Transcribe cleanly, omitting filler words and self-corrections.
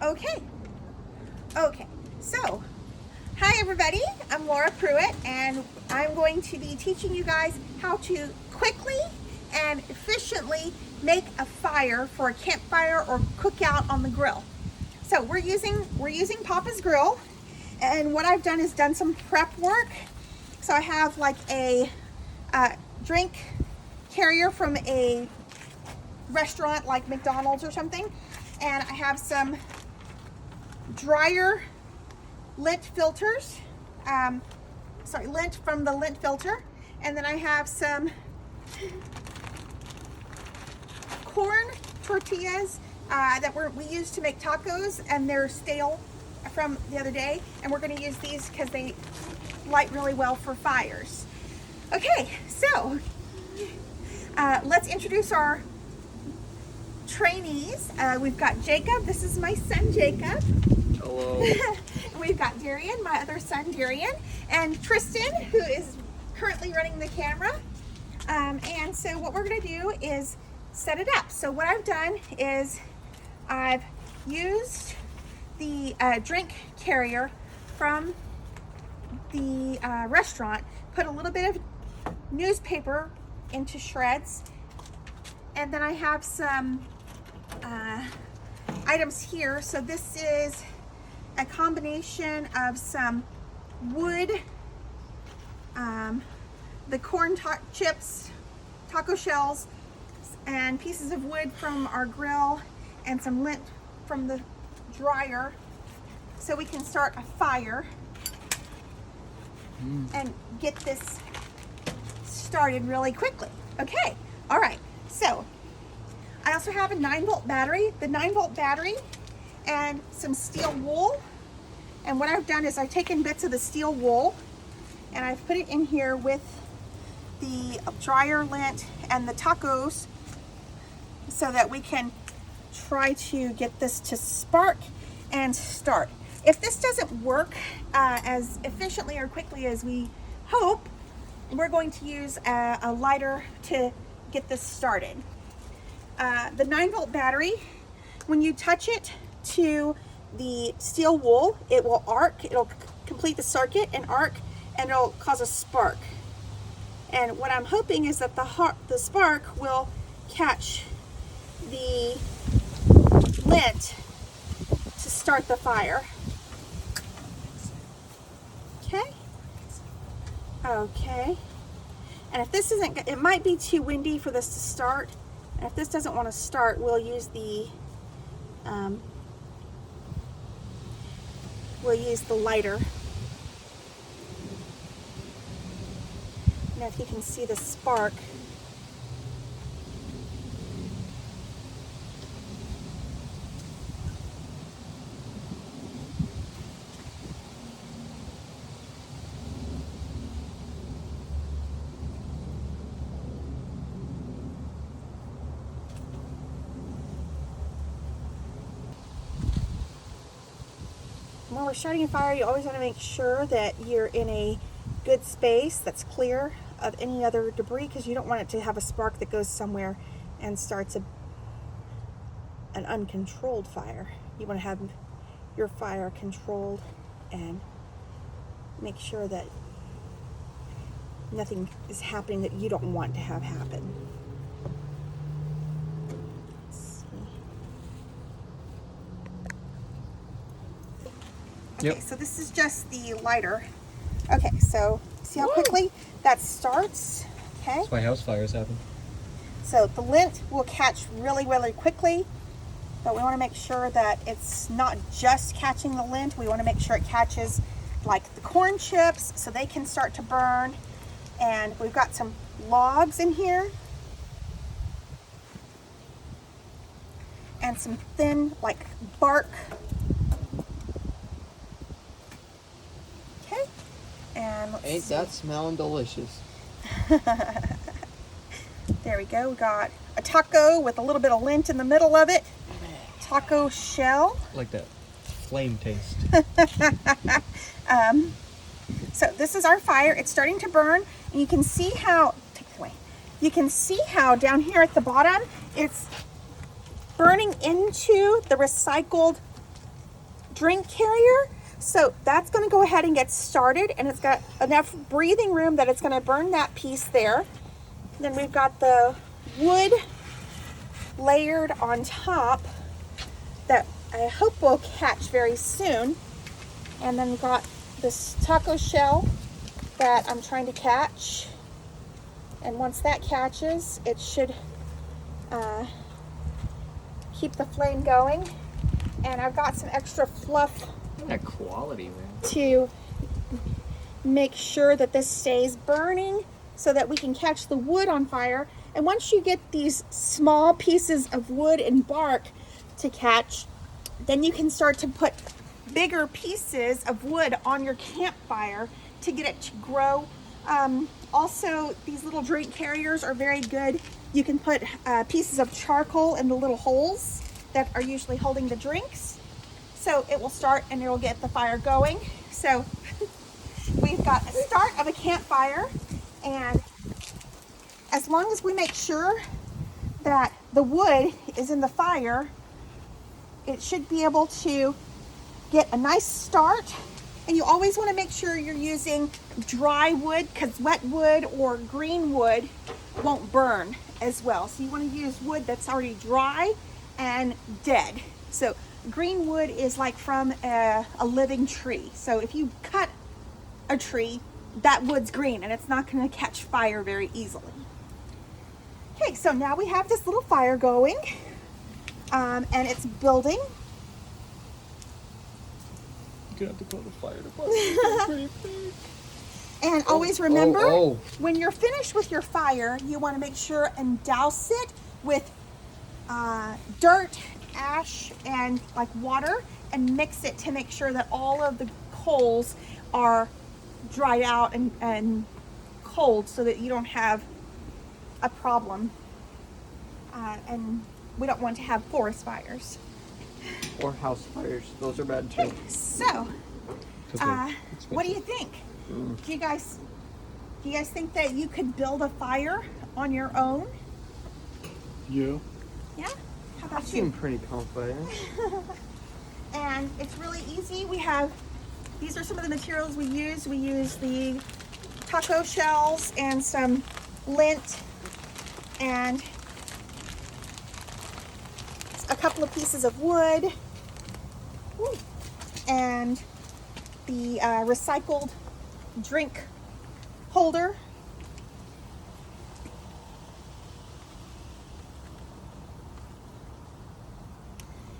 Okay. Okay. So, hi everybody. I'm Laura Pruitt, and I'm going to be teaching you guys how to quickly and efficiently make a fire for a campfire or cookout on the grill. So we're using Papa's Grill, and what I've done is done some prep work. So I have like a drink carrier from a restaurant like McDonald's or something, and I have some dryer lint filters, lint from the lint filter, and then I have some corn tortillas that we use to make tacos, and they're stale from the other day, and we're going to use these because they light really well for fires. Okay, so let's introduce our trainees. We've got Jacob. This is my son, Jacob. Hello. We've got Darian, my other son, Darian, and Tristan, who is currently running the camera. And so what we're going to do is set it up. So what I've done is I've used the drink carrier from the restaurant, put a little bit of newspaper into shreds, and then I have some items here. So this is a combination of some wood, the corn chips, taco shells, and pieces of wood from our grill, and some lint from the dryer, so we can start a fire and get this started really quickly. Okay, all right, so I also have a 9-volt battery, the 9-volt battery, and some steel wool. And what I've done is I've taken bits of the steel wool and I've put it in here with the dryer lint and the tacos, so that we can try to get this to spark and start. If this doesn't work as efficiently or quickly as we hope, we're going to use a lighter to get this started. The 9-volt battery, when you touch it to the steel wool, it will arc. It'll complete the circuit and arc, and it'll cause a spark. And what I'm hoping is that the spark will catch the lint to start the fire. Okay. Okay. And if this isn't, it might be too windy for this to start. And if this doesn't want to start, we'll use the lighter. Now, if you can see the spark. When we're starting a fire, you always want to make sure that you're in a good space that's clear of any other debris, because you don't want it to have a spark that goes somewhere and starts an uncontrolled fire. You want to have your fire controlled and make sure that nothing is happening that you don't want to have happen. Okay, Yep. so this is just the lighter. Okay, so see how quickly that starts? Okay. That's why house fires happen. So the lint will catch really, really quickly, but we want to make sure that it's not just catching the lint. We want to make sure it catches like the corn chips, so they can start to burn. And we've got some logs in here, and some thin like bark. Okay, and let's Ain't see. that smelling delicious? There we go. We got a taco with a little bit of lint in the middle of it. Taco shell. Like that flame taste. So this is our fire. It's starting to burn, and you can see how, take it away. You can see how down here at the bottom, it's burning into the recycled drink carrier. So that's going to go ahead and get started, and it's got enough breathing room that it's going to burn that piece there. Then we've got the wood layered on top that I hope will catch very soon. And then we've got this taco shell that I'm trying to catch. And once that catches, it should keep the flame going. And I've got some extra fluff That quality, man. to make sure that this stays burning so that we can catch the wood on fire. And once you get these small pieces of wood and bark to catch, then you can start to put bigger pieces of wood on your campfire to get it to grow. Also, these little drink carriers are very good. You can put pieces of charcoal in the little holes that are usually holding the drinks. So it will start and it will get the fire going. So we've got a start of a campfire, and as long as we make sure that the wood is in the fire, it should be able to get a nice start. And you always want to make sure you're using dry wood, because wet wood or green wood won't burn as well. So you want to use wood that's already dry and dead. So green wood is like from a living tree. So if you cut a tree, that wood's green and it's not going to catch fire very easily. Okay, so now we have this little fire going, and it's building. You're gonna have to call the fire department. And always remember, oh. when you're finished with your fire, you want to make sure and douse it with dirt, ash, and like water, and mix it to make sure that all of the coals are dried out and cold, so that you don't have a problem. And we don't want to have forest fires. Or house fires. Those are bad too. So, It's okay. what do you think? Do you guys think that you could build a fire on your own? Yeah. Yeah? How I about seem you? pretty confident. And it's really easy. These are some of the materials we use. We use the taco shells and some lint and a couple of pieces of wood. Ooh. And the recycled drink holder